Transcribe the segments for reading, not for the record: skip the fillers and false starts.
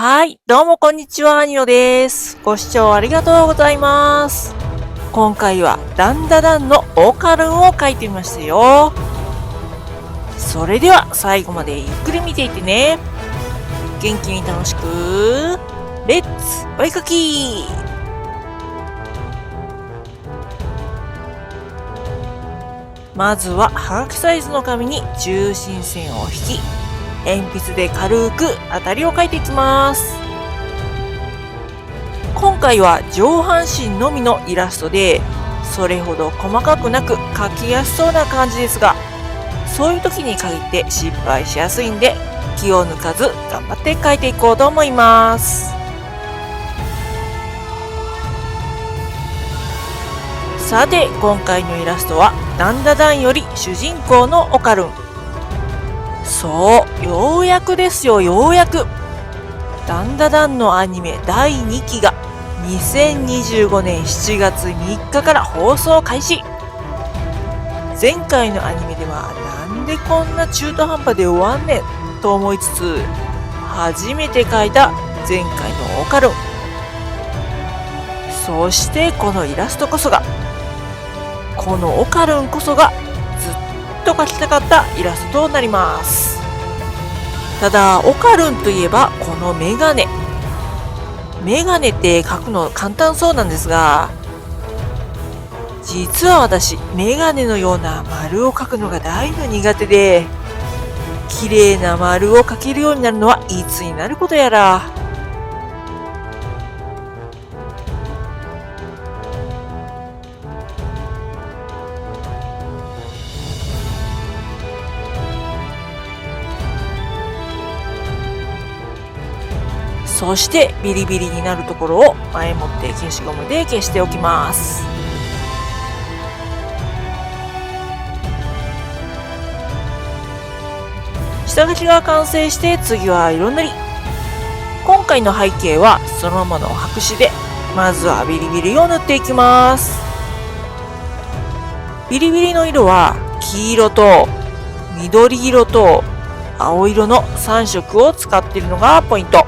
はい、どうもこんにちは、ニロです。ご視聴ありがとうございます。今回はダンダダンのオカルンを書いてみましたよ。それでは最後までゆっくり見ていってね。元気に楽しく、レッツお絵かき。まずはハガキサイズの紙に中心線を引き、鉛筆で軽く当たりを描いていきます。今回は上半身のみのイラストで、それほど細かくなく描きやすそうな感じですが、そういう時に限って失敗しやすいんで、気を抜かず頑張って描いていこうと思います。さて、今回のイラストはダンダダンより主人公のオカルン。そう、ようやくですよ、ようやく。ダンダダンのアニメ第2期が2025年7月3日から放送開始。前回のアニメではなんでこんな中途半端で終わんねんと思いつつ、初めて描いた前回のオカルン。そしてこのイラストこそが、このオカルンこそがずっと描きたかったイラストとなります。ただオカルンといえばこのメガネ。メガネって描くの簡単そうなんですが、実は私メガネのような丸を描くのが大の苦手で、綺麗な丸を描けるようになるのはいつになることやら。そしてビリビリになるところを前もって消しゴムで消しておきます。下書きが完成して次は色塗り。今回の背景はそのままの白紙で、まずはビリビリを塗っていきます。ビリビリの色は黄色と緑色と青色の3色を使っているのがポイント。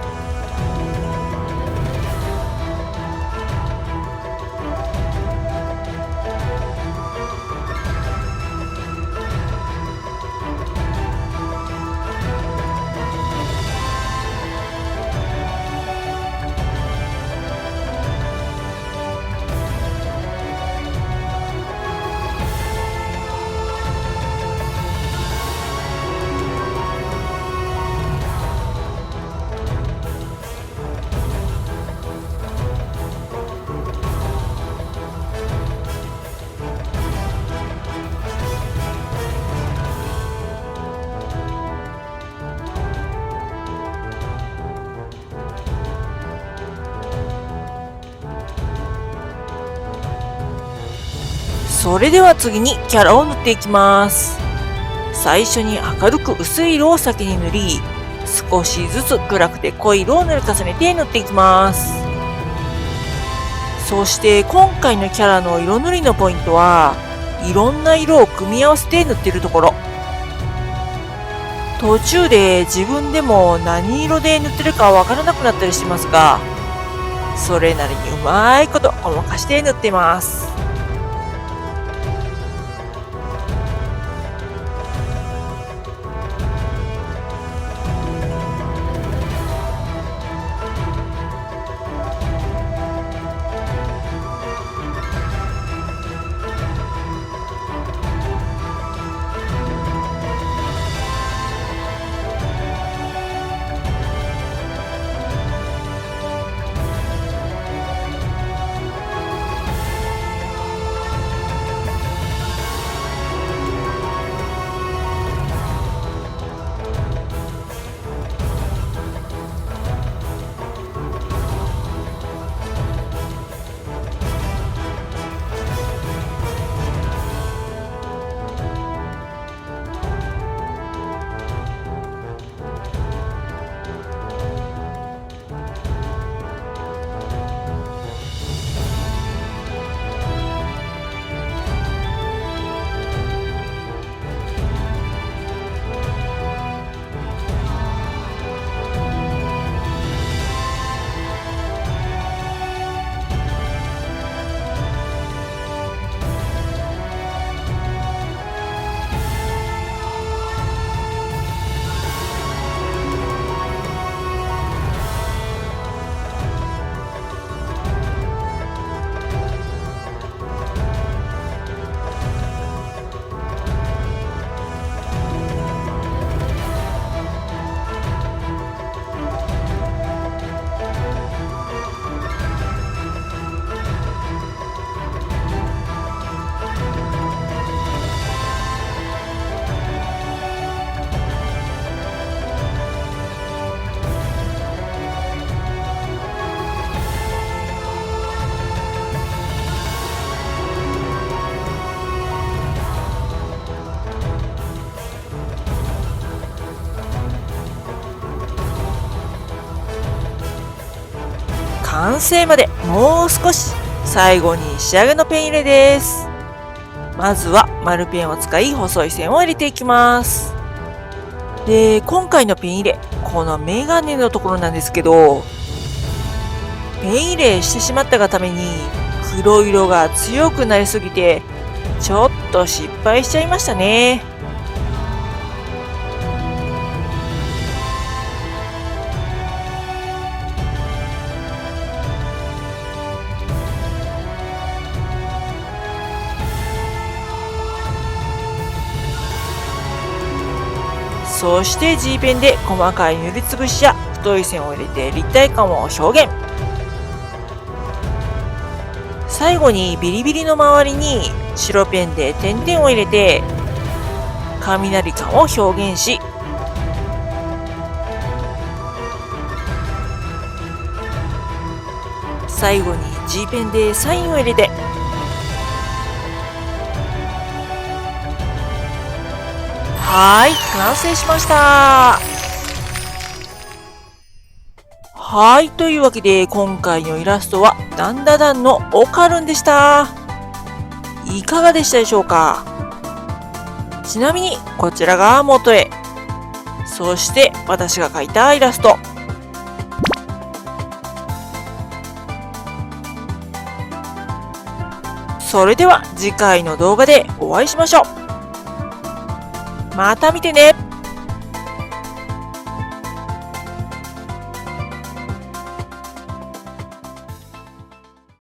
それでは次にキャラを塗っていきます。最初に明るく薄い色を先に塗り、少しずつ暗くて濃い色を塗り重ねて塗っていきます。そして今回のキャラの色塗りのポイントは、いろんな色を組み合わせて塗っているところ。途中で自分でも何色で塗ってるかわからなくなったりしますが、それなりにうまいことごまかして塗っています。完成までもう少し。最後に仕上げのペン入れです。まずは丸ペンを使い細い線を入れていきます。で、今回のペン入れ、このメガネのところなんですけど、ペン入れしてしまったがために黒色が強くなりすぎて、ちょっと失敗しちゃいましたね。そして G ペンで細かい塗りつぶしや太い線を入れて立体感を表現。最後にビリビリの周りに白ペンで点々を入れて雷感を表現し、最後に G ペンでサインを入れて、はい、完成しました。はい、というわけで今回のイラストはダンダダンのオカルンでした。いかがでしたでしょうか。ちなみにこちらが元絵、そして私が描いたイラスト。それでは次回の動画でお会いしましょう。また見てね。